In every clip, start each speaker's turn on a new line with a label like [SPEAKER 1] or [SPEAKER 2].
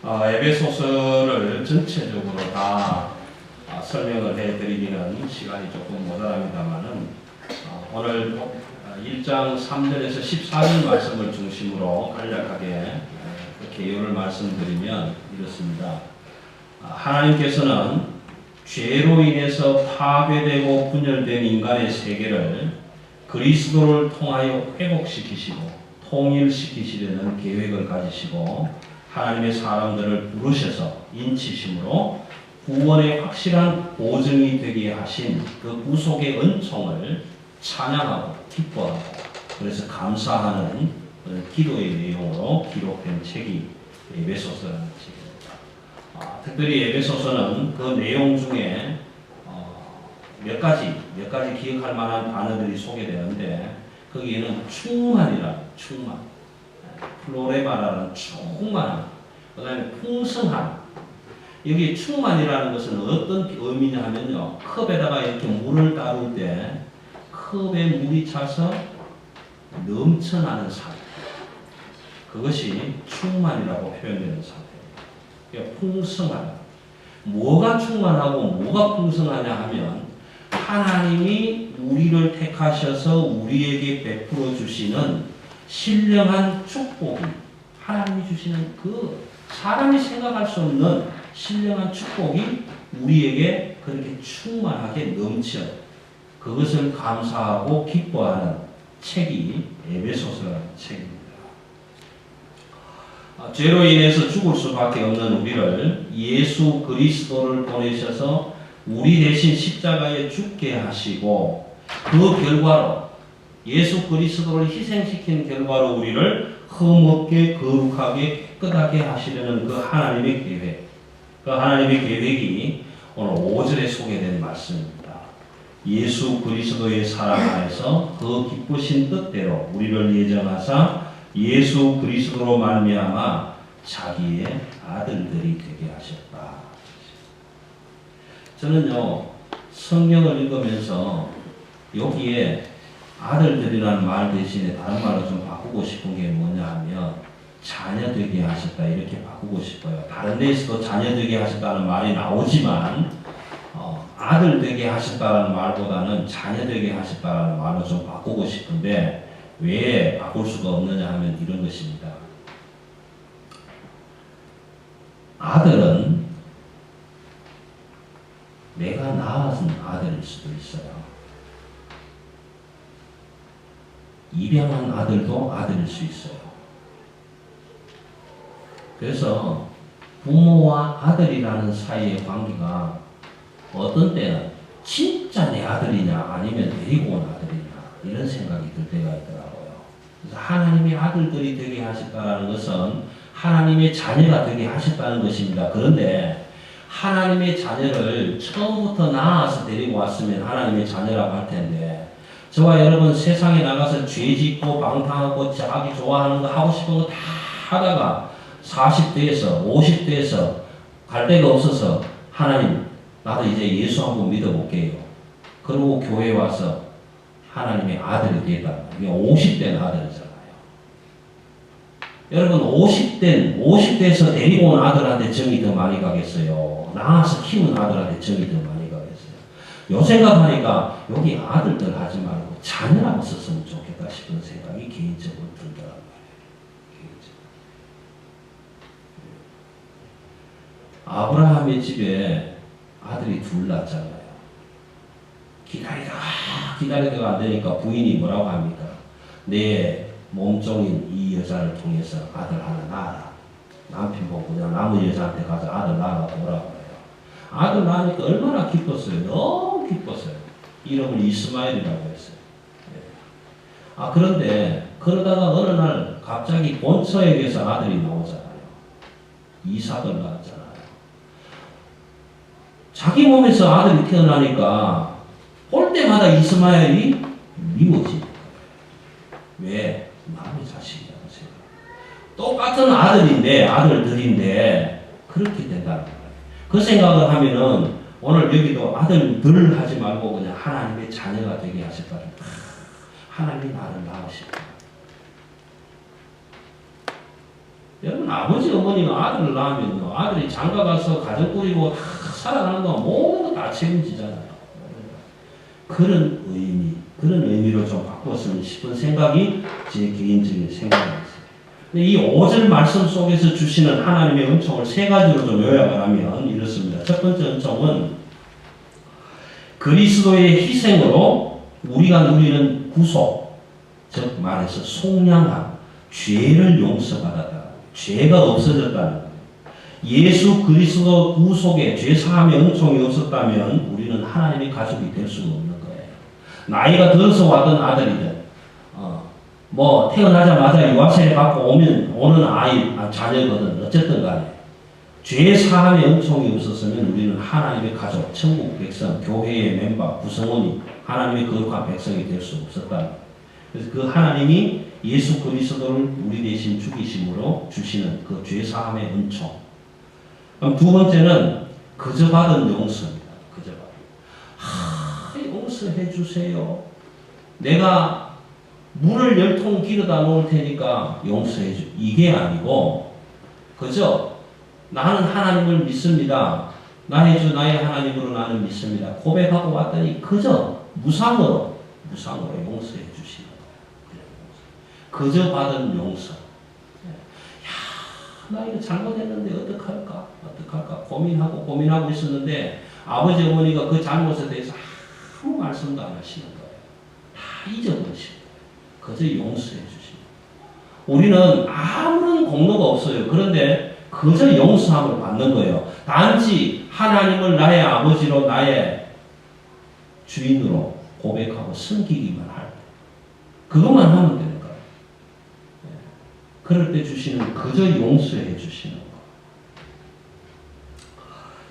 [SPEAKER 1] 에베소서를 전체적으로 다 설명을 해드리기는 시간이 조금 모자랍니다만은 오늘 1장 3절에서 14절 말씀을 중심으로 간략하게 개요를 말씀드리면 이렇습니다. 하나님께서는 죄로 인해서 파괴되고 분열된 인간의 세계를 그리스도를 통하여 회복시키시고 통일시키시려는 계획을 가지시고 하나님의 사람들을 부르셔서 인치심으로 구원의 확실한 보증이 되게 하신 그 구속의 은총을 찬양하고 기뻐하고 그래서 감사하는 기도의 내용으로 기록된 책이 에베소서라는 책입니다. 특별히 에베소서는 그 내용 중에 몇 가지 기억할 만한 단어들이 소개되는데 거기에는 충만이라는 충만, 플로레마라는 충만함, 그 다음에 풍성함. 여기 충만이라는 것은 어떤 의미냐 하면요, 컵에다가 이렇게 물을 따를 때 컵에 물이 차서 넘쳐나는 상태, 그것이 충만이라고 표현되는 상태입니다. 그러니까 풍성하다. 뭐가 충만하고 뭐가 풍성하냐 하면 하나님이 우리를 택하셔서 우리에게 베풀어 주시는 신령한 축복이, 하나님이 주시는 그 사람이 생각할 수 없는 신령한 축복이 우리에게 그렇게 충만하게 넘쳐 그것을 감사하고 기뻐하는 책이 에베소서라는 책입니다. 죄로 인해서 죽을 수밖에 없는 우리를 예수 그리스도를 보내셔서 우리 대신 십자가에 죽게 하시고 그 결과로 예수 그리스도를 희생시킨 결과로 우리를 흠없게 거룩하게 깨끗하게 하시려는 그 하나님의 계획, 그 하나님의 계획이 오늘 5절에 소개된 말씀입니다. 예수 그리스도의 사랑 안에서 그 기쁘신 뜻대로 우리를 예정하사 예수 그리스도로 말미암아 자기의 아들들이 되게 하셨다. 저는요, 성경을 읽으면서 여기에 아들들이라는 말 대신에 다른 말로 좀 바꾸고 싶은 게 뭐냐 하면 자녀 되게 하셨다 이렇게 바꾸고 싶어요. 다른 데에서도 자녀 되게 하셨다는 말이 나오지만 아들 되게 하셨다는 말보다는 자녀 되게 하셨다는 말로 좀 바꾸고 싶은데 왜 바꿀 수가 없느냐 하면 이런 것입니다. 아들은 내가 낳은 아들일 수도 있어요. 입양한 아들도 아들일 수 있어요. 그래서 부모와 아들이라는 사이의 관계가 어떤 때는 진짜 내 아들이냐 아니면 데리고 온 아들이냐 이런 생각이 들 때가 있더라고요. 그래서 하나님의 아들들이 되게 하셨다는 것은 하나님의 자녀가 되게 하셨다는 것입니다. 그런데 하나님의 자녀를 처음부터 낳아서 데리고 왔으면 하나님의 자녀라고 할 텐데 저와 여러분 세상에 나가서 죄 짓고 방탕하고 자기 좋아하는 거 하고 싶은 거 다 하다가 40대에서 50대에서 갈 데가 없어서 하나님 나도 이제 예수 한번 믿어볼게요. 그리고 교회에 와서 하나님의 아들이 되다. 이게 50대는 아들이잖아요. 여러분 50대에서 데리고 온 아들한테 정이 더 많이 가겠어요? 낳아서 키운 아들한테 정이 더 많이 가겠어요? 요 생각하니까 여기 아들들 하지 말고 자녀라고 썼으면 좋겠다 싶은 생각이 개인적으로 들더라고요. 아브라함의 집에 아들이 둘 낳았잖아요. 기다리다가 안 되니까 부인이 뭐라고 합니까? 내 몸종인 이 여자를 통해서 아들 하나 낳아라. 남편 보고 그냥 남은 여자한테 가서 아들 낳아라 오라고 해요. 아들 낳으니까 얼마나 기뻤어요. 너무 기뻤어요. 이름을 이스마엘이라고 했어요. 그런데 그러다가 어느 날 갑자기 본처에게서 아들이 나오잖아요. 이삭을 낳았잖아요. 자기 몸에서 아들이 태어나니까 볼 때마다 이스마엘이 미워지니까. 왜? 남의 자식이라고 생각. 똑같은 아들들인데 그렇게 된다는 거예요. 그 생각을 하면은 오늘 여기도 아들들 하지 말고 그냥 하나님의 자녀가 되게 하셨다는 하나님이 나를 낳으셨다. 여러분 여러분 아버지 어머니가 아들을 낳으면요 아들이 장가 가서 가정 꾸리고 다 살아가는 동안 모든 거 다 책임지잖아요. 그런 의미로 좀 바꿨으면 싶은 생각이 제 개인적인 생각입니다. 이 5절 말씀 속에서 주시는 하나님의 은총을 세 가지로 좀 요약을 하면 이렇습니다. 첫 번째 은총은 그리스도의 희생으로 우리가 누리는 구속, 즉 말해서 속량함, 죄를 용서받았다. 죄가 없어졌다는 거예요. 예수 그리스도 구속에 죄 사함의 은총이 없었다면 우리는 하나님의 가족이 될 수가 없는 거예요. 나이가 들어서 왔던 아들이든 태어나자마자 유아세례 받고 오는 자녀거든 어쨌든 간에 죄 사함의 은총이 없었으면 우리는 하나님의 가족, 천국 백성, 교회의 멤버, 구성원이 하나님의 거룩한 백성이 될 수 없었다. 그래서 그 하나님이 예수 그리스도를 우리 대신 죽이심으로 주시는 그 죄 사함의 은총. 그럼 두 번째는 그저 받은 용서입니다. 그저 받은. 용서해 주세요. 내가 물을 10통 길어다 놓을 테니까 용서해 주. 이게 아니고 그저 나는 하나님을 믿습니다. 나의 주 나의 하나님으로 나는 믿습니다. 고백하고 왔더니 그저 무상으로 용서해 주시는 거예요. 그저 받은 용서. 나 이거 잘못했는데 어떡할까 고민하고 있었는데 아버지 어머니가 그 잘못에 대해서 아무 말씀도 안 하시는 거예요. 다 잊어버리시는 거예요. 그저 용서해 주시는 거예요. 우리는 아무런 공로가 없어요. 그런데 그저 용서함을 받는 거예요. 단지 하나님을 나의 아버지로 나의 주인으로 고백하고 섬기기만 할 때 그것만 하면 되는 거예요. 그럴 때 주시는 그저 용서해 주시는 것.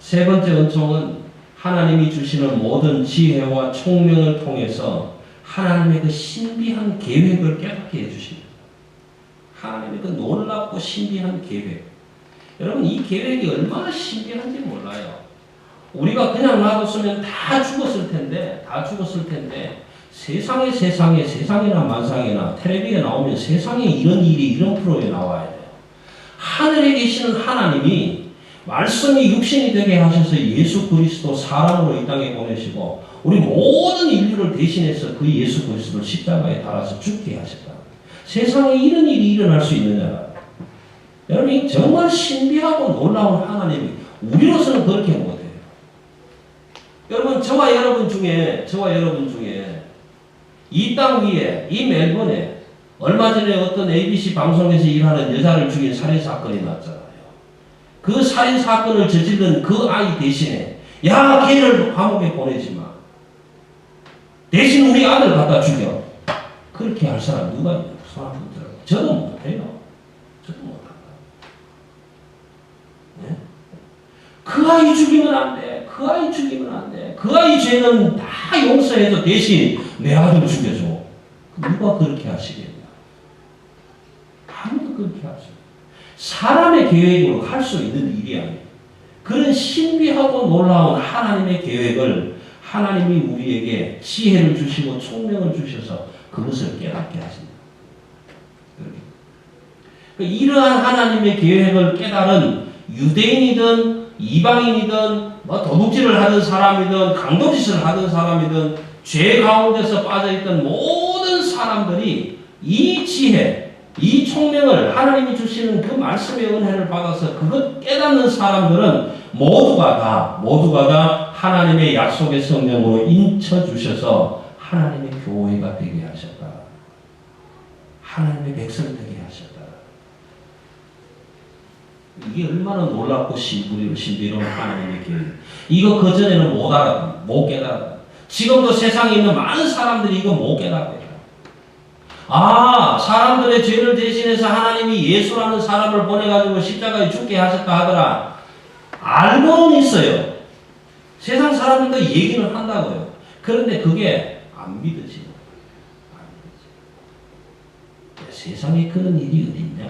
[SPEAKER 1] 세 번째 은총은 하나님이 주시는 모든 지혜와 총명을 통해서 하나님의 그 신비한 계획을 깨닫게 해주십니다. 하나님의 그 놀랍고 신비한 계획. 여러분 이 계획이 얼마나 신비한지 몰라요. 우리가 그냥 놔뒀으면 다 죽었을 텐데 세상이나 만상이나 텔레비에 나오면 세상에 이런 일이 이런 프로에 나와야 돼요. 하늘에 계시는 하나님이 말씀이 육신이 되게 하셔서 예수 그리스도 사람으로 이 땅에 보내시고 우리 모든 인류를 대신해서 그 예수 그리스도를 십자가에 달아서 죽게 하셨다. 세상에 이런 일이 일어날 수 있느냐. 여러분 정말 신비하고 놀라운 하나님이 우리로서는 그렇게 못해요. 여러분 저와 여러분 중에 이 땅 위에 이 멜번에 얼마 전에 어떤 ABC 방송에서 일하는 여자를 죽인 살인사건이 났잖아요. 그 살인사건을 저지른 그 아이 대신에 야 걔를 감옥에 보내지 마. 대신 우리 아들 갖다 죽여. 그렇게 할 사람 누가 있냐. 손 한번 들어요. 저도 못해요. 저도 못한다. 네? 그 아이 죽이면 안 돼. 그 아이 죽이면 안 돼. 그 아이 죄는 다 용서해서 대신 내 아들 죽여줘. 누가 그렇게 하시겠냐. 아무도 그렇게 하죠. 사람의 계획으로 할 수 있는 일이 아니에요. 그런 신비하고 놀라운 하나님의 계획을 하나님이 우리에게 지혜를 주시고 총명을 주셔서 그것을 깨닫게 하십니다. 이러한 하나님의 계획을 깨달은 유대인이든 이방인이든 도둑질을 하던 사람이든 강도짓을 하던 사람이든 죄 가운데서 빠져있던 모든 사람들이 이 지혜, 이 총명을 하나님이 주시는 그 말씀의 은혜를 받아서 그것 깨닫는 사람들은 모두가 다 하나님의 약속의 성령으로 인쳐주셔서 하나님의 교회가 되게 하셨다. 하나님의 백성 되게 하셨다. 이게 얼마나 놀랍고 신비로운 하나님의 계획. 이거 그전에는 못 깨달았다. 지금도 세상에 있는 많은 사람들이 이거 못 깨닫고 있다. 사람들의 죄를 대신해서 하나님이 예수라는 사람을 보내가지고 십자가에 죽게 하셨다 하더라. 알고는 있어요. 세상 사람들도 얘기는 한다고요. 그런데 그게 안 믿어지는 거예요. 세상에 그런 일이 어디 있냐?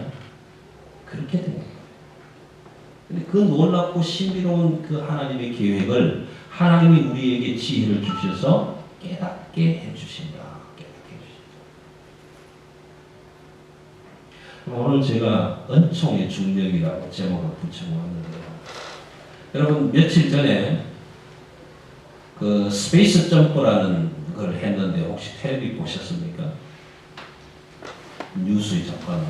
[SPEAKER 1] 그렇게 된 거예요. 근데 그 놀랍고 신비로운 그 하나님의 계획을 하나님이 우리에게 지혜를 주셔서 깨닫게 해주신다. 오늘 제가 은총의 중력이라고 제목을 붙여놓았는데요. 여러분 며칠 전에 그 스페이스 점프라는 걸 했는데 혹시 텔레비 보셨습니까? 뉴스에 잠깐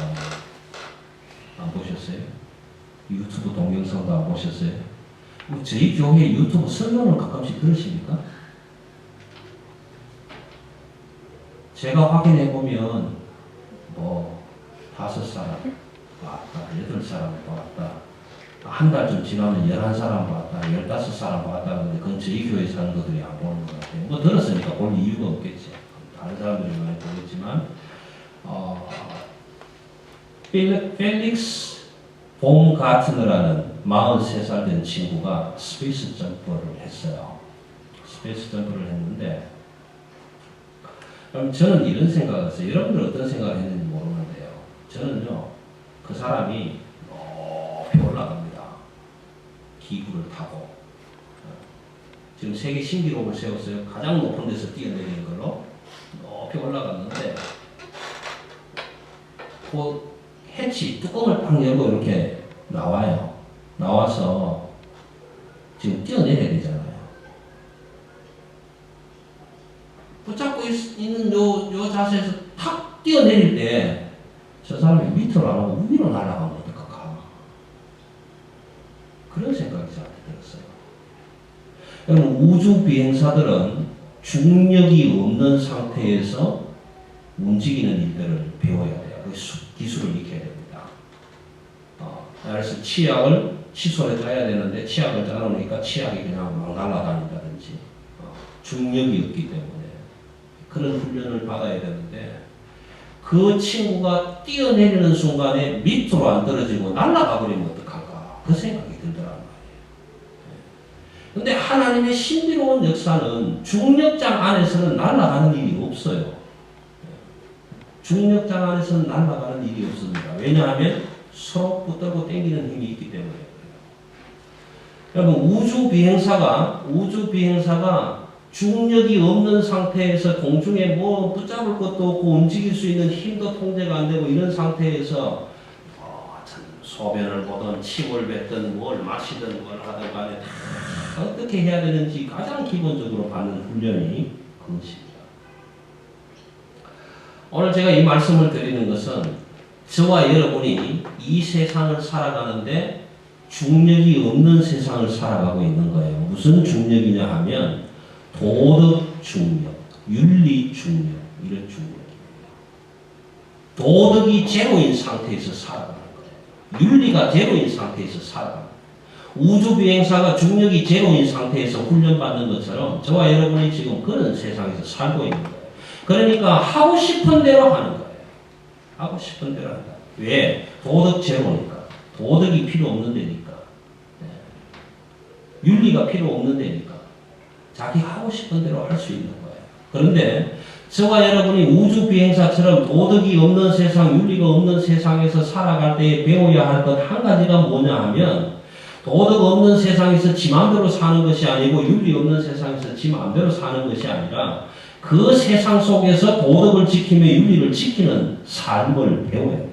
[SPEAKER 1] 안 보셨어요? 유튜브 동영상도 안 보셨어요? 저희 교회 유튜브 설명을 가끔씩 들으십니까? 제가 확인해 보면 뭐 5사람 봤다, 8사람 봤다, 한 달쯤 지나면 11사람 봤다, 15사람 봤다. 근데 그건 저희 교회 사는 것들이 안 보는 것 같아요. 뭐 들었으니까 볼 이유가 없겠지. 다른 사람들이 많이 보겠지만 펠릭스 봄가트너라는 43살 된 친구가 스페이스 점프를 했어요. 스페이스 점프를 했는데 그럼 저는 이런 생각을 했어요. 여러분들 어떤 생각을 했는지 모르는데요. 저는요, 그 사람이 높이 올라갑니다. 기구를 타고. 지금 세계 신기록을 세웠어요. 가장 높은 데서 뛰어내리는 걸로 높이 올라갔는데 그 해치 뚜껑을 딱 열고 이렇게 나와요. 나와서 지금 뛰어내려야 되잖아요. 붙잡고 있는 요 자세에서 탁 뛰어내릴 때 저 사람이 밑으로 안 하고 위로 날아가면 어떡할까? 그런 생각이 저한테 들었어요. 여러분 우주 비행사들은 중력이 없는 상태에서 움직이는 일들을 배워야 돼요. 그 기술을 익혀야 됩니다. 그래서 치약을 칫솔에 짜야 되는데 치약을 짜놓으니까 치약이 그냥 막 날아다닌다든지 중력이 없기 때문에 그런 훈련을 받아야 되는데 그 친구가 뛰어내리는 순간에 밑으로 안 떨어지고 날아가 버리면 어떡할까? 그 생각이 들더란 말이에요. 근데 하나님의 신비로운 역사는 중력장 안에서는 날아가는 일이 없어요. 중력장 안에서는 날아가는 일이 없습니다. 왜냐하면 서로 붙들고 당기는 힘이 있기 때문에 그래요. 여러분 우주 비행사가 중력이 없는 상태에서 공중에 뭐 붙잡을 것도 없고 움직일 수 있는 힘도 통제가 안 되고 이런 상태에서 소변을 보든 침을 뱉든 뭘 마시든 뭘 하든 간에 다 어떻게 해야 되는지 가장 기본적으로 받는 훈련이 그것입니다. 오늘 제가 이 말씀을 드리는 것은 저와 여러분이 이 세상을 살아가는데 중력이 없는 세상을 살아가고 있는 거예요. 무슨 중력이냐 하면 도덕 중력, 윤리 중력, 이런 중력입니다. 도덕이 제로인 상태에서 살아가는 거예요. 윤리가 제로인 상태에서 살아가는 거예요. 우주 비행사가 중력이 제로인 상태에서 훈련받는 것처럼 저와 여러분이 지금 그런 세상에서 살고 있는 거예요. 그러니까 하고 싶은 대로 하는 거예요. 하고 싶은 대로 한다. 왜? 도덕 제로니까. 도덕이 필요 없는 데니까. 윤리가 필요 없는 데니까. 자기 하고 싶은 대로 할 수 있는 거예요. 그런데 저와 여러분이 우주 비행사처럼 도덕이 없는 세상, 윤리가 없는 세상에서 살아갈 때 배워야 할 것 한 가지가 뭐냐 하면 도덕 없는 세상에서 지 마음대로 사는 것이 아니고 윤리 없는 세상에서 지 마음대로 사는 것이 아니라 그 세상 속에서 도덕을 지키며 윤리를 지키는 삶을 배워야 돼요.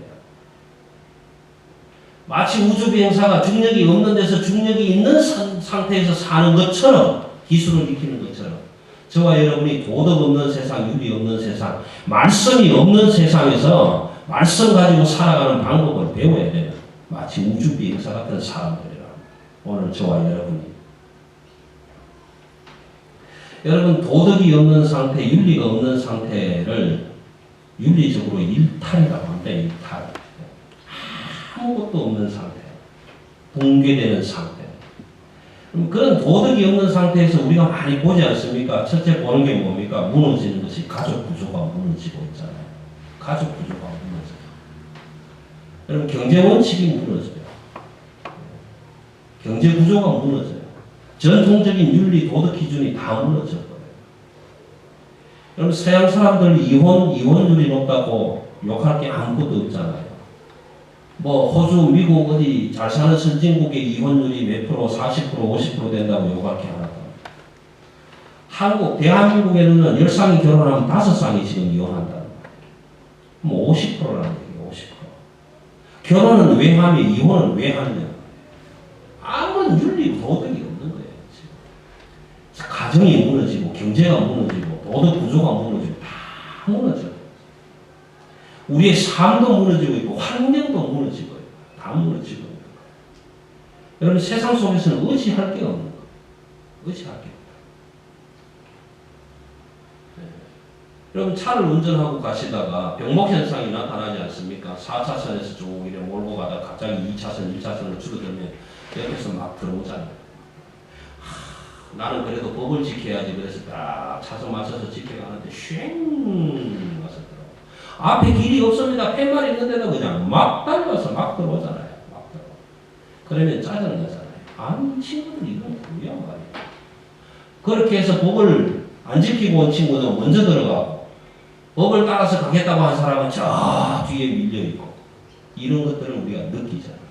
[SPEAKER 1] 마치 우주 비행사가 중력이 없는 데서 중력이 있는 상태에서 사는 것처럼 기술을 익히는 것처럼 저와 여러분이 도덕 없는 세상, 윤리 없는 세상, 말씀이 없는 세상에서 말씀 가지고 살아가는 방법을 배워야 돼요. 마치 우주 비행사 같은 사람들이라. 오늘 저와 여러분 도덕이 없는 상태, 윤리가 없는 상태를 윤리적으로 일탈이라고 합니다. 일탈. 아무것도 없는 상태. 붕괴되는 상태. 그런 도덕이 없는 상태에서 우리가 많이 보지 않습니까? 첫째 보는 게 뭡니까? 무너지는 것이 가족 구조가 무너지고 있잖아요. 가족 구조가 무너져요. 여러분 경제 원칙이 무너져요. 경제 구조가 무너져요. 전통적인 윤리 도덕 기준이 다 무너져버려요. 여러분 서양 사람들 이혼율이 높다고 욕할 게 아무것도 없잖아요. 뭐 호주, 미국 어디 잘 사는 선진국의 이혼율이 몇 프로, 40%, 50% 된다고 욕할 게 하나도. 대한민국에는 10쌍이 결혼하면 5쌍이 지금 이혼한다는 거예요. 뭐 50%라는 얘기예요. 50%. 결혼은 왜 하며 이혼은 왜 하느냐? 아무런 윤리 도덕이 없는 거예요. 지금. 가정이 무너지고 경제가 무너지고 도덕 구조가 무너지고 다 무너져요. 우리의 삶도 무너지고 있고 환경도 무너지고 있고 다 무너지고 있는 거예요. 여러분 세상 속에서는 의지할 게 없는 거예요. 의지할 게 없다. 네. 여러분 차를 운전하고 가시다가 병목 현상이 나타나지 않습니까? 4차선에서 쭉 이렇게 몰고 가다가 갑자기 2차선, 1차선으로 줄어들면 옆에서 막 들어오잖아요. 나는 그래도 법을 지켜야지. 그래서 딱 차선 맞춰서 지켜가는데 쉥 와서 들어오고 앞에 길이 없습니다. 팻말 있는데도 그냥 막 달려서 막 들어오잖아요. 막 들어오고. 그러면 짜증나잖아요. 아니 친구들 이건 뭐야 말이야. 그렇게 해서 법을 안 지키고 온 친구는 먼저 들어가고 법을 따라서 가겠다고 한 사람은 저 뒤에 밀려있고 이런 것들을 우리가 느끼잖아요.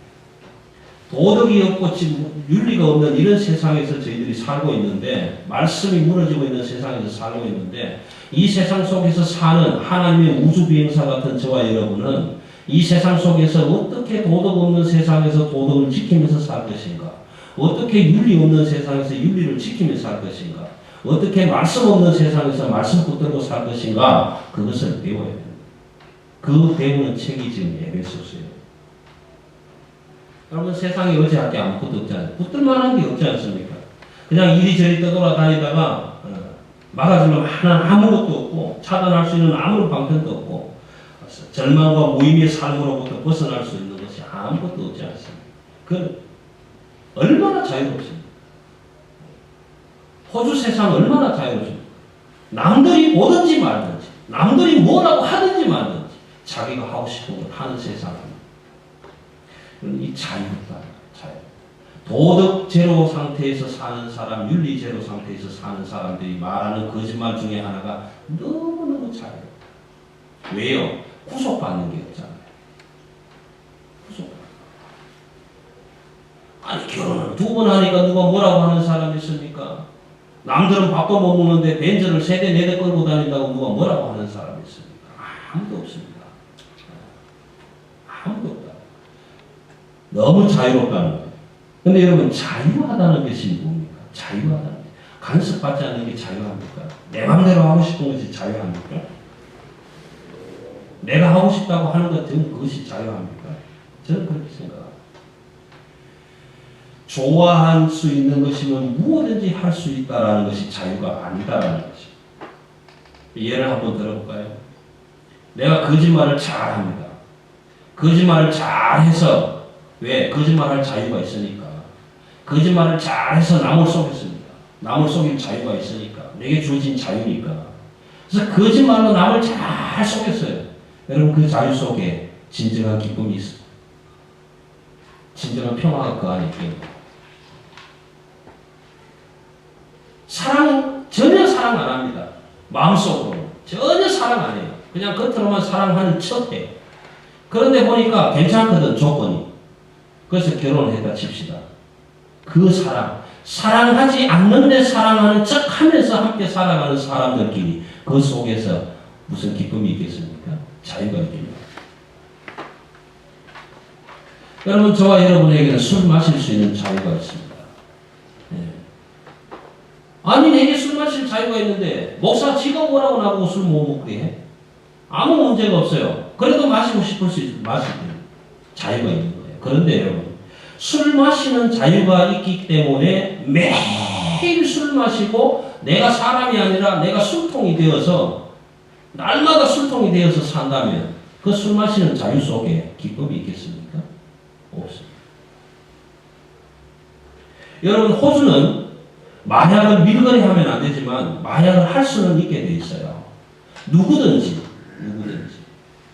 [SPEAKER 1] 도덕이 없고 지금 윤리가 없는 이런 세상에서 저희들이 살고 있는데 말씀이 무너지고 있는 세상에서 살고 있는데 이 세상 속에서 사는 하나님의 우주비행사 같은 저와 여러분은 이 세상 속에서 어떻게 도덕 없는 세상에서 도덕을 지키면서 살 것인가? 어떻게 윤리 없는 세상에서 윤리를 지키면서 살 것인가? 어떻게 말씀 없는 세상에서 말씀 붙들고 살 것인가? 그것을 배워야 됩니다. 그 배우는 책이 지금 에베소서예요. 여러분 세상에 의지할 게 아무것도 없지 않아요. 붙들만한 게 없지 않습니까? 그냥 이리저리 떠돌아다니다가 막아주면 아무것도 없고 차단할 수 있는 아무런 방편도 없고 절망과 무의미의 삶으로부터 벗어날 수 있는 것이 아무것도 없지 않습니다. 그 얼마나 자유롭습니까? 호주 세상 얼마나 자유롭습니까? 남들이 보든지 말든지 남들이 뭐라고 하든지 말든지 자기가 하고 싶은 걸 하는 세상입니다. 이 자유다. 자유. 도덕 제로 상태에서 사는 사람, 윤리 제로 상태에서 사는 사람들이 말하는 거짓말 중에 하나가 너무너무 자유. 왜요? 구속받는 게 없잖아요. 구속받는. 아니 결혼을 2번 하니까 누가 뭐라고 하는 사람이 있습니까? 남들은 밥도 못 먹는데 벤츠를 3대 4대 끌고 다닌다고 누가 뭐라고 하는 사람이 있습니까? 아무도 없습니다. 아무도 없다. 너무 자유롭다는 거예요. 근데 여러분 자유하다는 것이 뭡니까? 자유하다는 것. 간섭받지 않는 게 자유합니까? 내 맘대로 하고 싶은 것이 자유합니까? 내가 하고 싶다고 하는 것 등 그것이 자유합니까? 저는 그렇게 생각합니다. 좋아할 수 있는 것이면 무엇든지 할 수 있다는 것이 자유가 아니다라는 것입니다. 예를 한번 들어볼까요? 내가 거짓말을 잘합니다. 거짓말을 잘해서 왜? 거짓말할 자유가 있으니까. 거짓말을 잘해서 남을 속였습니다. 남을 속일 자유가 있으니까. 내게 주어진 자유니까. 그래서 거짓말로 남을 잘 속였어요. 여러분 그 자유 속에 진정한 기쁨이 있습니다. 진정한 평화가 그 안에 있습니다. 전혀 사랑 안 합니다. 마음속으로. 전혀 사랑 안 해요. 그냥 겉으로만 사랑하는 척해. 그런데 보니까 괜찮거든, 조건이. 그래서 결혼을 했다 칩시다. 그 사랑하지 않는데 사랑하는 척 하면서 함께 살아가는 사람들끼리 그 속에서 무슨 기쁨이 있겠습니까? 자유가 있습니다. 여러분, 저와 여러분에게는 술 마실 수 있는 자유가 있습니다. 네. 아니, 내게 술 마실 자유가 있는데, 목사 지가 뭐라고 나보고 술 못 먹게 해? 아무 문제가 없어요. 그래도 마시고 싶을 수 있어요. 마실 때. 자유가 있는 거예요. 그런데 여러분, 술 마시는 자유가 있기 때문에 매일 술 마시고 내가 사람이 아니라 내가 술통이 되어서 날마다 술통이 되어서 산다면 그 술 마시는 자유 속에 기쁨이 있겠습니까? 없습니다. 여러분, 호주는 마약을 밀거리 하면 안 되지만 마약을 할 수는 있게 돼 있어요. 누구든지.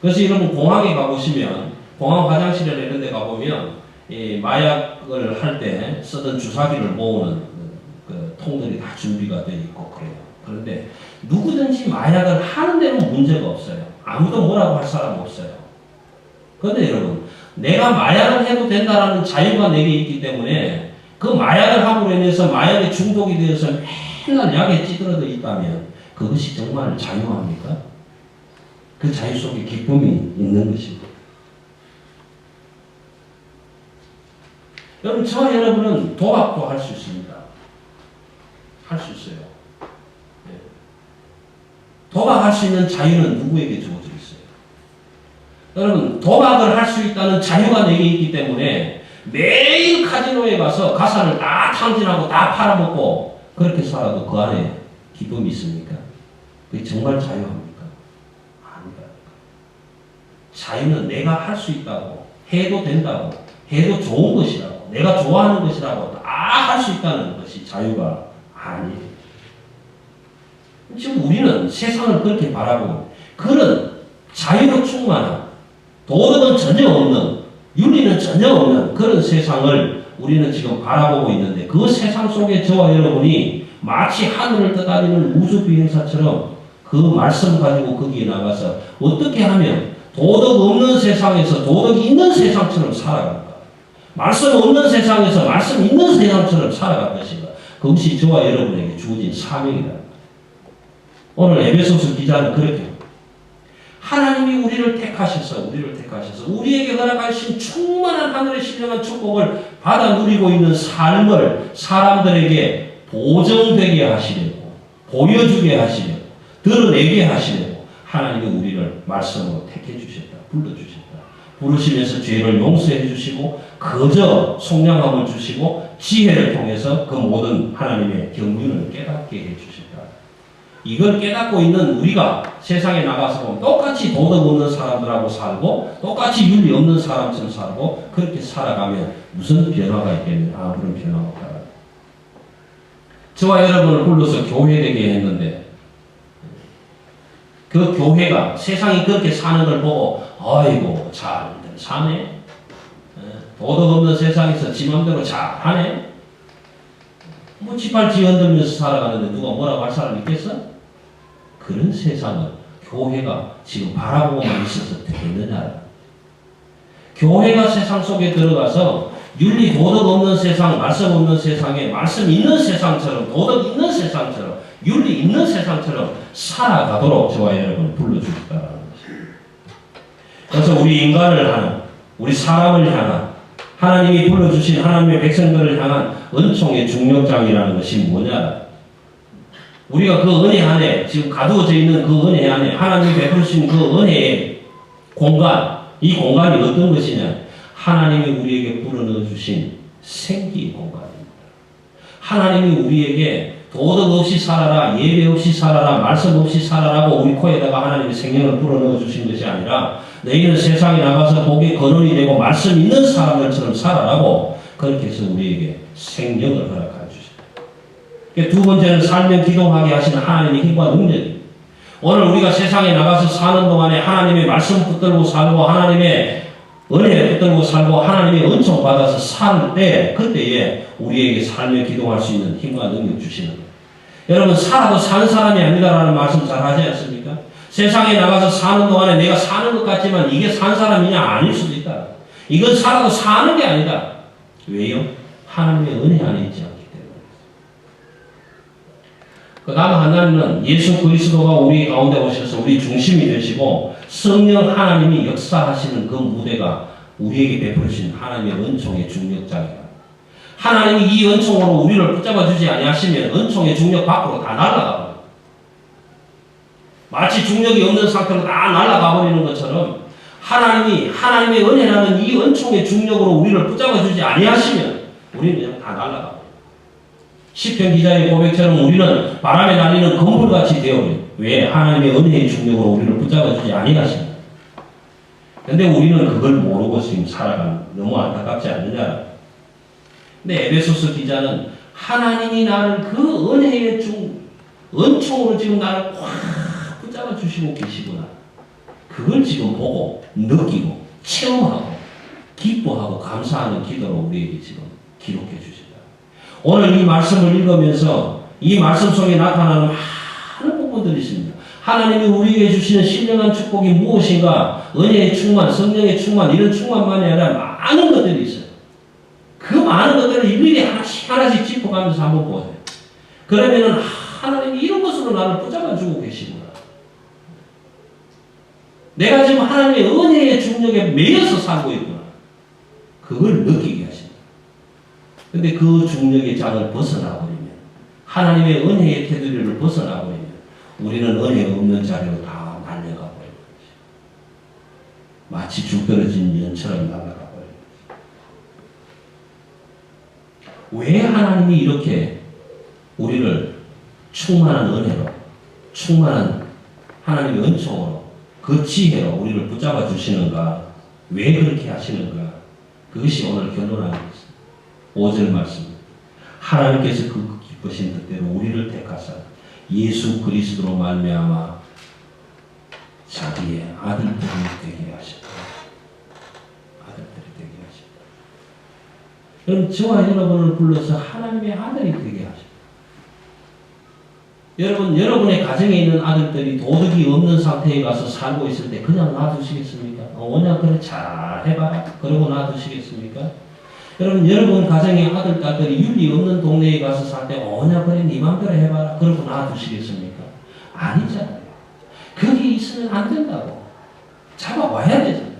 [SPEAKER 1] 그래서 여러분 공항에 가보시면 공항 화장실이나 이런 데 가보면 이 마약을 할 때 쓰던 주사기를 모으는 그 통들이 다 준비가 되어 있고 그래요. 그런데 누구든지 마약을 하는 데는 문제가 없어요. 아무도 뭐라고 할 사람 없어요. 그런데 여러분, 내가 마약을 해도 된다라는 자유가 내게 있기 때문에 그 마약을 함으로 인해서 마약에 중독이 되어서 맨날 약에 찌들어져 있다면 그것이 정말 자유합니까? 그 자유 속에 기쁨이 있는 것입니다. 여러분, 저와 여러분은 도박도 할 수 있습니다. 할 수 있어요. 네. 도박할 수 있는 자유는 누구에게 주어져 있어요? 여러분, 도박을 할 수 있다는 자유가 내게 있기 때문에 매일 카지노에 가서 가산을 다 탕진하고 다 팔아먹고 그렇게 살아도 그 안에 기쁨이 있습니까? 그게 정말 자유합니까? 아니다. 자유는 내가 할 수 있다고, 해도 된다고, 해도 좋은 것이라고, 내가 좋아하는 것이라고 다 할 수 있다는 것이 자유가 아니에요. 지금 우리는 세상을 그렇게 바라보고 그런 자유로 충만한 도덕은 전혀 없는, 윤리는 전혀 없는 그런 세상을 우리는 지금 바라보고 있는데 그 세상 속에 저와 여러분이 마치 하늘을 떠다니는 우주 비행사처럼 그 말씀 가지고 거기에 나가서 어떻게 하면 도덕 없는 세상에서 도덕이 있는 세상처럼 살아갈까? 말씀 없는 세상에서 말씀 있는 세상처럼 살아갈 것인가? 그것이 저와 여러분에게 주어진 사명이다. 오늘 에베소서 기자는 그렇게 하나님이 우리를 택하셔서 우리에게 허락하신 충만한 하늘의 신령한 축복을 받아 누리고 있는 삶을 사람들에게 보정되게 하시려고, 보여주게 하시려고, 드러내게 하시려고 하나님이 우리를 말씀으로 택해 주셨다. 불러주셨다. 부르시면서 죄를 용서해 주시고 거저 속량함을 주시고 지혜를 통해서 그 모든 하나님의 경륜을 깨닫게 해 주셨다. 이걸 깨닫고 있는 우리가 세상에 나가서 보면 똑같이 도덕 없는 사람들하고 살고 똑같이 윤리 없는 사람처럼 살고 그렇게 살아가면 무슨 변화가 있겠느냐? 아무런 변화가 없다. 저와 여러분을 불러서 교회되게 했는데 그 교회가 세상이 그렇게 사는 걸 보고 아이고 잘들 사네. 도덕 없는 세상에서 지 맘대로 잘하네. 뭐 지팔 지 흔들면서 살아가는데 누가 뭐라고 할 사람 있겠어? 그런 세상을 교회가 지금 바라보고만 있어서 되겠느냐? 교회가 세상 속에 들어가서 윤리 도덕 없는 세상, 말씀 없는 세상에 말씀 있는 세상처럼 도덕 있는 세상처럼 윤리 있는 세상처럼 살아가도록 저와 여러분을 불러주겠다는 것입니다. 그래서 우리 인간을 하는, 우리 사람을 향한 하나님이 불러주신 하나님의 백성들을 향한 은총의 중력장이라는 것이 뭐냐? 우리가 그 은혜 안에 지금 가두어져 있는 그 은혜 안에 하나님이 베푸신 그 은혜의 공간, 이 공간이 어떤 것이냐? 하나님이 우리에게 불어넣어 주신 생기 공간입니다. 하나님이 우리에게 도덕 없이 살아라, 예배 없이 살아라, 말씀 없이 살아라고 우리 코에다가 하나님의 생명을 불어넣어 주신 것이 아니라 너희는 세상에 나가서 복의 근원이 되고 말씀 있는 사람들처럼 살아라고 그렇게 해서 우리에게 생명을 허락하여 주셨다. 두 번째는 살면 기동하게 하시는 하나님의 힘과 능력입니다. 오늘 우리가 세상에 나가서 사는 동안에 하나님의 말씀 붙들고 살고 하나님의 은혜 붙들고 살고 하나님의 은총 받아서 살 때 그때에 우리에게 살며 기동할 수 있는 힘과 능력 주시는 거예요. 여러분 살아도 산 사람이 아니다라는 말씀 잘 하지 않습니까? 세상에 나가서 사는 동안에 내가 사는 것 같지만 이게 산 사람이냐? 아닐 수도 있다. 이건 살아도 사는 게 아니다. 왜요? 하나님의 은혜 안에 있지 않기 때문에. 그 다음 하나님은 예수 그리스도가 우리 가운데 오셔서 우리 중심이 되시고 성령 하나님이 역사하시는 그 무대가 우리에게 베푸신 하나님의 은총의 중력장이다. 하나님이 이 은총으로 우리를 붙잡아 주지 아니하시면 은총의 중력 밖으로 다 날아가. 마치 중력이 없는 상태로 다 날아가 버리는 것처럼 하나님이 하나님의 은혜라는 이 은총의 중력으로 우리를 붙잡아 주지 아니하시면 우리는 그냥 다 날아가 버려요. 시편 기자의 고백처럼 우리는 바람에 날리는 건물같이 되어버려요. 왜? 하나님의 은혜의 중력으로 우리를 붙잡아 주지 아니하십니다. 근데 우리는 그걸 모르고 지금 살아가는 너무 안타깝지 않느냐. 근데 에베소서 기자는 하나님이 나를 그 은혜의 은총으로 지금 나를 확 붙잡아 주시고 계시구나. 그걸 지금 보고 느끼고 체험하고 기뻐하고 감사하는 기도로 우리에게 지금 기록해 주신다. 오늘 이 말씀을 읽으면서 이 말씀 속에 나타나는 많은 부분들이 있습니다. 하나님이 우리에게 주시는 신령한 축복이 무엇인가? 은혜의 충만, 성령의 충만, 이런 충만만이 아니라 많은 것들이 있어요. 그 많은 것들을 일일이 하나씩 하나씩 짚어가면서 한번 보세요. 그러면은 하나님이 이런 것으로 나를 붙잡아주고 계시구나. 내가 지금 하나님의 은혜의 중력에 매여서 살고 있구나. 그걸 느끼게 하십니다. 근데 그 중력의 장을 벗어나버리면, 하나님의 은혜의 테두리를 벗어나버리면 우리는 은혜 없는 자리로 다 날려가 버려요. 마치 줄 떨어진 연처럼 날아가 버려요. 왜 하나님이 이렇게 우리를 충만한 은혜로, 충만한 하나님의 은총으로, 그 지혜로 우리를 붙잡아 주시는가? 왜 그렇게 하시는가? 그것이 오늘 결론하는 것입니다. 5절 말씀. 하나님께서 그 기쁘신 뜻대로 우리를 택하사 예수 그리스도로 말미암아 자기의 아들들이 되게 하셨다. 아들들이 되게 하셨다. 그럼 저와 여러분을 불러서 하나님의 아들이 되게 하셨다. 여러분의 가정에 있는 아들들이 도덕이 없는 상태에 가서 살고 있을 때 그냥 놔두시겠습니까? 그냥 그래 잘 해봐라. 그러고 놔두시겠습니까? 여러분 가정의 아들, 딸들이 윤리 없는 동네에 가서 살 때 그냥 그래 네 맘대로 해봐라. 그러고 놔두시겠습니까? 아니잖아요. 거기 있으면 안 된다고. 잡아와야 되잖아요.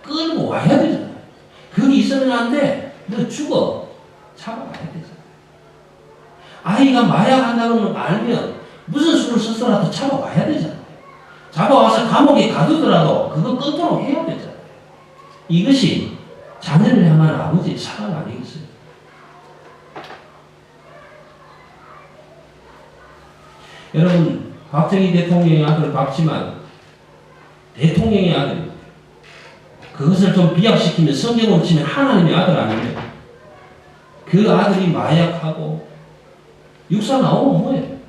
[SPEAKER 1] 끌고 와야 되잖아요. 거기 있으면 안 돼. 너 죽어. 잡아와야 되잖아요. 아이가 마약한다는 걸 알면 무슨 수를 써서라도 잡아와야 되잖아요. 잡아와서 감옥에 가두더라도 그거 끊도록 해야 되잖아요. 이것이 자녀를 향한 아버지의 사랑 아니겠어요? 여러분, 박정희 대통령의 아들 박지만 대통령의 아들입니다. 그것을 좀 비약시키면 성경으로 치면 하나님의 아들 아닙니까? 그 아들이 마약하고 육사 나오면 뭐예요?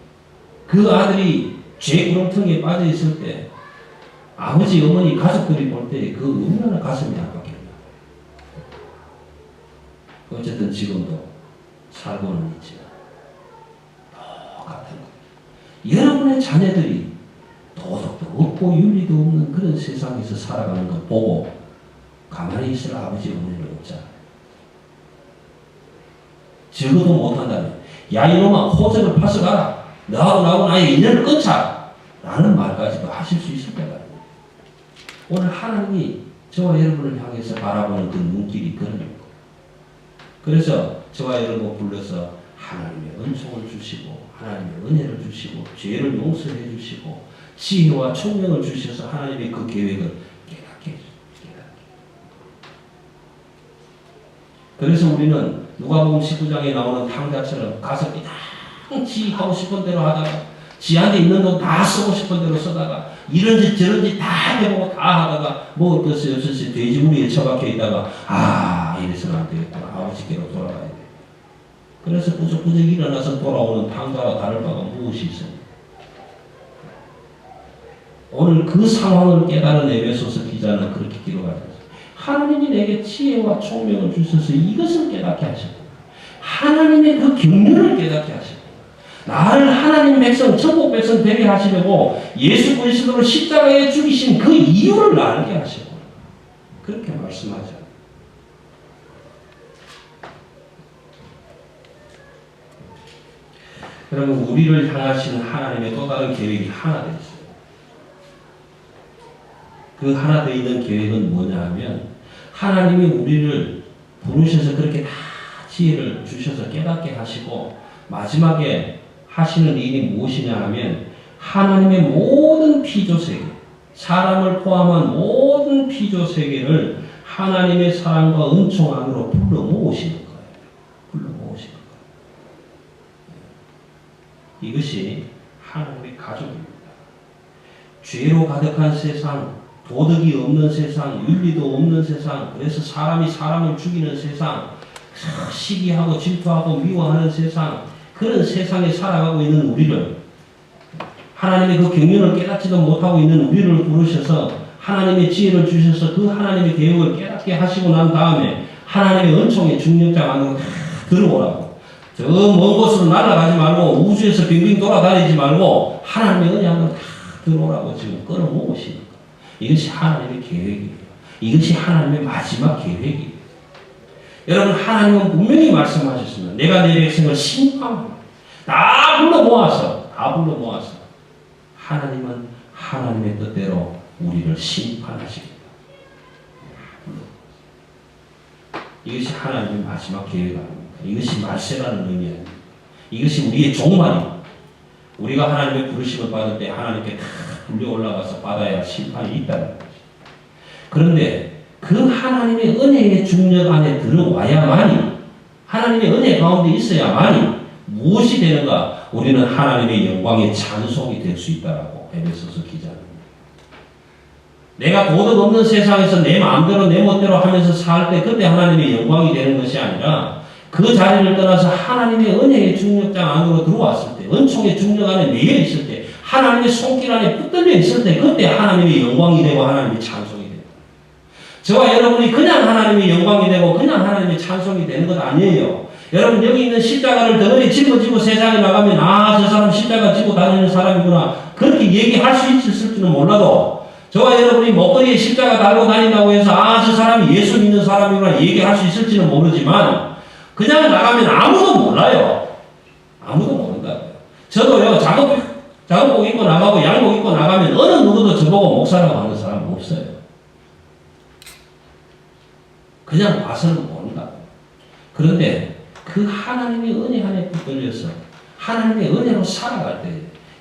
[SPEAKER 1] 그 아들이 죄 구렁텅이에 빠져 있을 때 아버지, 어머니, 가족들이 볼 때 그 얼마나 가슴이 아팠겠나. 어쨌든 지금도 살고는 있지만 똑같은 거예요. 여러분의 자녀들이 도덕도 없고 윤리도 없는 그런 세상에서 살아가는 걸 보고 가만히 있을 아버지, 어머니는 없잖아요. 적어도 못한다면 야 이놈아 호적을 파서 가라. 너하고 나하고 나의 인연을 끊자. 라는 말까지도 하실 수 있을 때가 아니에요. 오늘 하나님이 저와 여러분을 향해서 바라보는 그 눈길이 그런 거예요. 그래서 저와 여러분 불러서 하나님의 은총을 주시고 하나님의 은혜를 주시고 죄를 용서해 주시고 지혜와 총명을 주셔서 하나님의 그 계획을 깨닫게 해주세요. 그래서 우리는 누가복음 19장에 나오는 탕자처럼 가서 그냥 지 하고 싶은 대로 하다가 지한테 있는 돈 다 쓰고 싶은 대로 쓰다가 이런 짓 저런 짓 다 해보고 다 하다가 뭐 어떠세요? 돼지무리에 처박혀 있다가 이래서는 안 되겠구나. 아버지께로 돌아가야 돼. 그래서 꾸적꾸적 일어나서 돌아오는 탕자와 다를 바가 무엇이 있어요? 오늘 그 상황을 깨달은 에베소서 기자는 그렇게 기록하셨어요. 하나님이 내게 지혜와 총명을 주셔서 이것을 깨닫게 하셨고 하나님의 그 경륜을 깨닫게 하셨고 나를 하나님 백성, 천국 백성 되게 하시려고 예수 그리스도를 십자가에 죽이신 그 이유를 알게 하시고 그렇게 말씀하죠. 여러분 우리를 향하시는 하나님의 또 다른 계획이 하나 되어 있어요. 그 하나 되어 있는 계획은 뭐냐 하면 하나님이 우리를 부르셔서 그렇게 다 지혜를 주셔서 깨닫게 하시고 마지막에 하시는 일이 무엇이냐 하면 하나님의 모든 피조세계 사람을 포함한 모든 피조세계를 하나님의 사랑과 은총 안으로 불러 모으시는 거예요. 불러 모으시는 거예요. 이것이 하나님의 가족입니다. 죄로 가득한 세상, 도덕이 없는 세상, 윤리도 없는 세상, 그래서 사람이 사람을 죽이는 세상, 시기하고 질투하고 미워하는 세상, 그런 세상에 살아가고 있는 우리를 하나님의 그 경륜을 깨닫지도 못하고 있는 우리를 부르셔서 하나님의 지혜를 주셔서 그 하나님의 계획을 깨닫게 하시고 난 다음에 하나님의 은총의 중력장 안으로 들어오라고 저 먼 곳으로 날아가지 말고 우주에서 빙빙 돌아다니지 말고 하나님의 은혜 안으로 다 들어오라고 지금 끌어모으시는 거예요. 이것이 하나님의 계획이에요. 이것이 하나님의 마지막 계획이에요. 여러분 하나님은 분명히 말씀하셨습니다. 내가 내 백성을 심판합니다. 다 불러 모아서 하나님은 하나님의 뜻대로 우리를 심판하십니다. 이것이 하나님의 마지막 계획 아닙니까? 이것이 말세라는 의미예요. 이것이 우리의 종말입니다. 우리가 하나님의 부르심을 받을 때 하나님께 다 불려 올라가서 받아야 할 심판이 있다는 거죠. 그런데 그 하나님의 은혜의 중력 안에 들어와야만이, 하나님의 은혜 가운데 있어야만이 무엇이 되는가? 우리는 하나님의 영광의 찬송이 될 수 있다라고 에베소서 기자입니다. 내가 도덕 없는 세상에서 내 마음대로 내 멋대로 하면서 살 때 그때 하나님의 영광이 되는 것이 아니라 그 자리를 떠나서 하나님의 은혜의 중력장 안으로 들어왔을 때, 은총의 중력 안에 매여 있을 때, 하나님의 손길 안에 붙들려 있을 때 그때 하나님의 영광이 되고 하나님의 찬송이 됩니다. 저와 여러분이 그냥 하나님의 영광이 되고 그냥 하나님의 찬송이 되는 것 아니에요. 여러분 여기 있는 십자가를 덩어리 짊어지고 세상에 나가면 저 사람 십자가 지고 다니는 사람이구나 그렇게 얘기할 수 있을지는 몰라도 저와 여러분이 목걸이에 십자가 달고 다닌다고 해서 저 사람이 예수 믿는 사람이구나 얘기할 수 있을지는 모르지만 그냥 나가면 아무도 몰라요. 아무도 모른다고요. 저도요 작업복 입고 나가고 양복 입고 나가면 어느 누구도 저보고 목사라고 하는 사람은 없어요. 그냥 와서는 모른다. 그런데 그 하나님의 은혜 안에 붙들려서 하나님의 은혜로 살아갈 때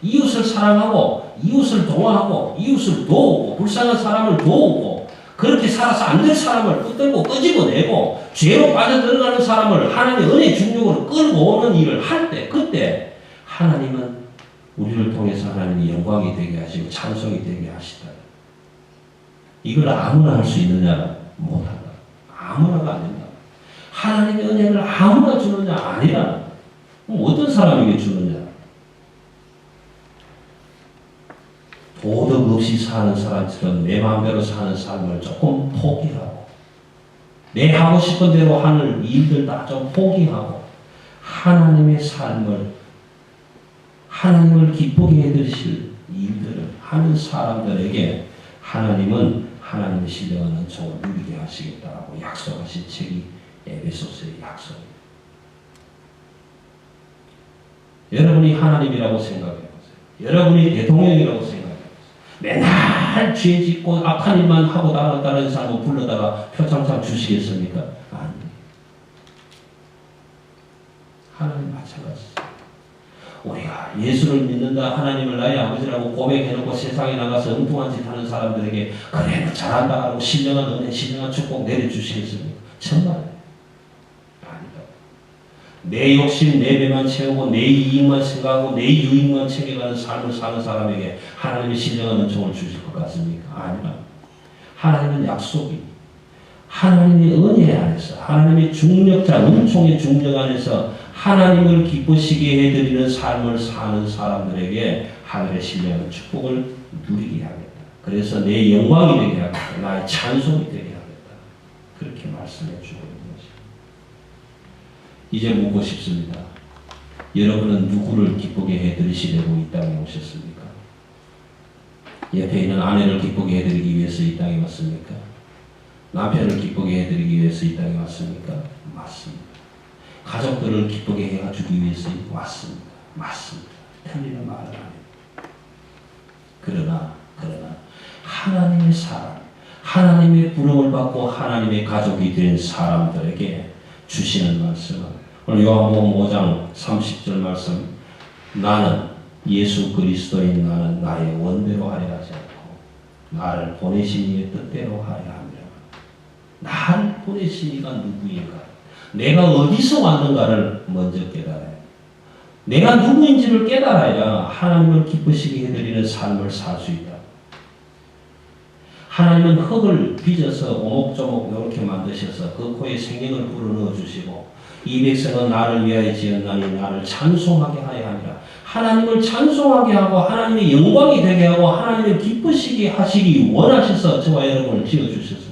[SPEAKER 1] 이웃을 사랑하고 이웃을 도와하고 이웃을 도우고 불쌍한 사람을 도우고 그렇게 살아서 안 될 사람을 붙들고 끄집어내고 죄로 빠져들어가는 사람을 하나님의 은혜 중력으로 끌고 오는 일을 할 때 그때 하나님은 우리를 통해서 하나님의 영광이 되게 하시고 찬송이 되게 하시다. 이걸 아무나 할 수 있느냐? 못한다. 아무나가 안 된다. 하나님의 은혜를 아무나 주느냐? 아니라. 그럼 어떤 사람에게 주느냐? 도덕 없이 사는 사람처럼 내 마음대로 사는 삶을 조금 포기하고 내 하고 싶은 대로 하는 일들 다 좀 포기하고 하나님의 삶을 하나님을 기쁘게 해드리실 일들을 하는 사람들에게 하나님은 하나님의 신령한 은총을 누리게 하시겠다라고 약속하신 책이 에베소서의 약속입니다. 여러분이 하나님이라고 생각해보세요. 여러분이 대통령이라고 생각해보세요. 맨날 죄 짓고 악한 일만 하고 다른 사람을 불러다가 표창장 주시겠습니까? 아닙니다. 하나님 마찬가지입니다. 우리가 예수를 믿는다 하나님을 나의 아버지라고 고백해놓고 세상에 나가서 엉뚱한 짓 하는 사람들에게 그래 너 잘한다 하고 신령한 은혜 신령한 축복 내려주시겠습니까? 정말 아니다. 내 욕심 내 배만 채우고 내 이익만 생각하고 내 유익만 챙겨가는 삶을 사는 사람에게 하나님의 신령한 은총을 주실 것 같습니까? 아니다. 하나님은 약속이 하나님의 은혜 안에서 하나님의 중력자 은총의 중력 안에서 하나님을 기쁘시게 해드리는 삶을 사는 사람들에게 하늘의 신령한 축복을 누리게 하겠다. 그래서 내 영광이 되게 하겠다. 나의 찬송이 되게 하겠다. 그렇게 말씀해 주고 있는 것입니다. 이제 묻고 싶습니다. 여러분은 누구를 기쁘게 해드리시려고 이 땅에 오셨습니까? 옆에 있는 아내를 기쁘게 해드리기 위해서 이 땅에 왔습니까? 남편을 기쁘게 해드리기 위해서 이 땅에 왔습니까? 맞습니다. 가족들을 기쁘게 해주기 위해서 왔습니다. 맞습니다. 틀리는 말은 아닙니다. 그러나 하나님의 사랑, 하나님의 부름을 받고 하나님의 가족이 된 사람들에게 주시는 말씀은 오늘 요한복음 5장 30절 말씀 나는 예수 그리스도인 나는 나의 원대로 하려 하지 않고 나를 보내신 이의 뜻대로 하려 합니다. 나를 보내신 이가 누구인가? 내가 어디서 왔는가를 먼저 깨달아요. 내가 누구인지를 깨달아야 하나님을 기쁘시게 해드리는 삶을 살 수 있다. 하나님은 흙을 빚어서 오목조목 이렇게 만드셔서 그 코에 생명을 불어넣어 주시고 이 백성은 나를 위하여 지었나니 나를 찬송하게 하여 하니라. 하나님을 찬송하게 하고 하나님의 영광이 되게 하고 하나님을 기쁘시게 하시기 원하셔서 저와 여러분을 지어주셨습니다.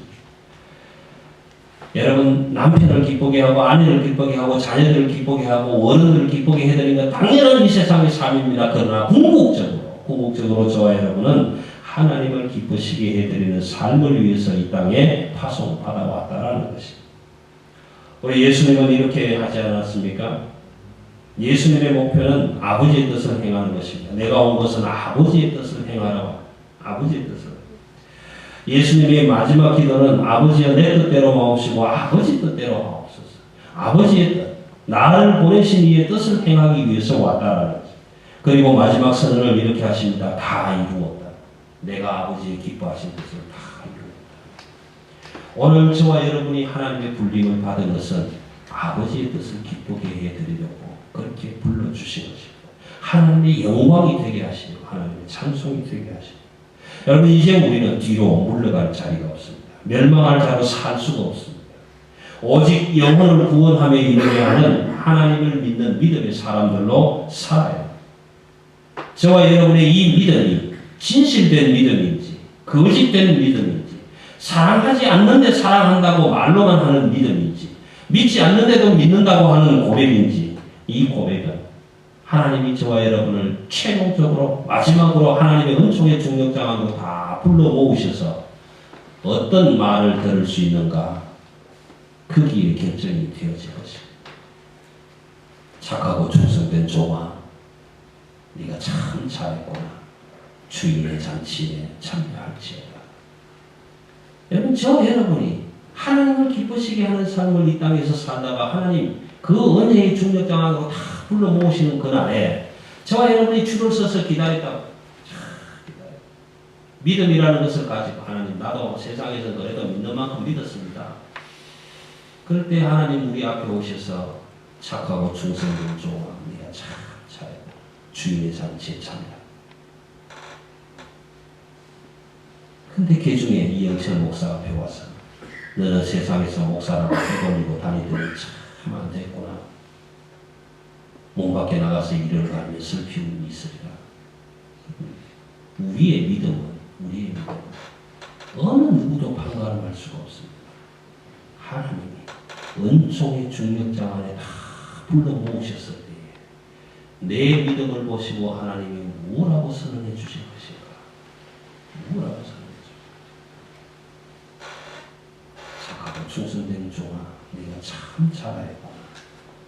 [SPEAKER 1] 여러분 남편을 기쁘게 하고 아내를 기쁘게 하고 자녀들을 기쁘게 하고 어른들을 기쁘게 해드리는 건 당연한 이 세상의 삶입니다. 그러나 궁극적으로 저와 여러분은 하나님을 기쁘시게 해드리는 삶을 위해서 이 땅에 파송받아 왔다라는 것입니다. 우리 예수님은 이렇게 하지 않았습니까? 예수님의 목표는 아버지의 뜻을 행하는 것입니다. 내가 온 것은 아버지의 뜻을 행하라. 아버지의 뜻을. 예수님의 마지막 기도는 아버지여 내 뜻대로 마옵시고 아버지 뜻대로 마옵소서. 아버지의 뜻. 나를 보내신 이의 뜻을 행하기 위해서 왔다라는 거죠. 그리고 마지막 선언을 이렇게 하십니다. 다 이루었다. 내가 아버지의 기뻐하신 뜻을 다 이루었다. 오늘 저와 여러분이 하나님의 불림을 받은 것은 아버지의 뜻을 기쁘게 해드리려고 그렇게 불러주신 것입니다. 하나님의 영광이 되게 하시고 하나님의 찬송이 되게 하시고 여러분 이제 우리는 뒤로 물러갈 자리가 없습니다. 멸망할 자로 살 수가 없습니다. 오직 영혼을 구원함에 이르게 하는 하나님을 믿는 믿음의 사람들로 살아요. 저와 여러분의 이 믿음이 진실된 믿음인지 거짓된 믿음인지 사랑하지 않는데 사랑한다고 말로만 하는 믿음인지 믿지 않는데도 믿는다고 하는 고백인지 이 고백은 하나님이 저와 여러분을 최종적으로 마지막으로 하나님의 은총의 중력장으로 다 불러 모으셔서 어떤 말을 들을 수 있는가 거기에 결정이 되어질 것입니다. 착하고 충성된 종아 네가 참 잘했구나. 주인의 잔치에 참여할지어다. 여러분 저 여러분이 하나님을 기쁘시게 하는 삶을 이 땅에서 살다가 하나님 그 은혜의 중력장으로 다 불러 모으시는 그날에 저와 여러분이 줄을 서서 기다렸다고 믿음이라는 것을 가지고 하나님 나도 세상에서 너희도 믿는 만큼 믿었습니다. 그럴 때 하나님 우리 앞에 오셔서 착하고 충성된 종아 네가 참 잘했다. 주인의 잔치에 참여하라. 근데 그 중에 이영철 목사 앞에 와서 너는 세상에서 목사라고 해돌리고 다니더니 참 안 됐구나. 몸 밖에 나가서 일을 하면 슬픔이 있으리라. 우리의 믿음은 어느 누구도 판가름할 수가 없습니다. 하나님이 은총의 중력장 안에 다 불러 모으셨을 때에 내 믿음을 보시고 하나님이 뭐라고 선언해 주실 것인가? 뭐라고 선언해 주실까? 착하고 충성된 종아 네가 참 잘하였구나.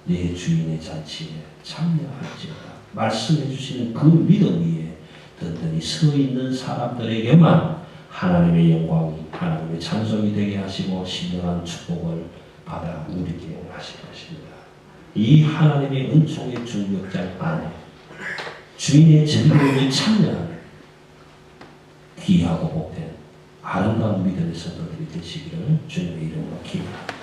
[SPEAKER 1] 내 주인의 잔치에 참여할지어다. 말씀해 주시는 그 믿음 위에 든든히 서 있는 사람들에게만 하나님의 영광이 하나님의 찬송이 되게 하시고 신령한 축복을 받아 누리게 하실 것입니다. 이 하나님의 은총의 중력장 안에 주인의 전쟁에 참여하는 귀하고 복된 아름다운 믿음의 성도들이 되시기를 주님의 이름으로 기도합니다.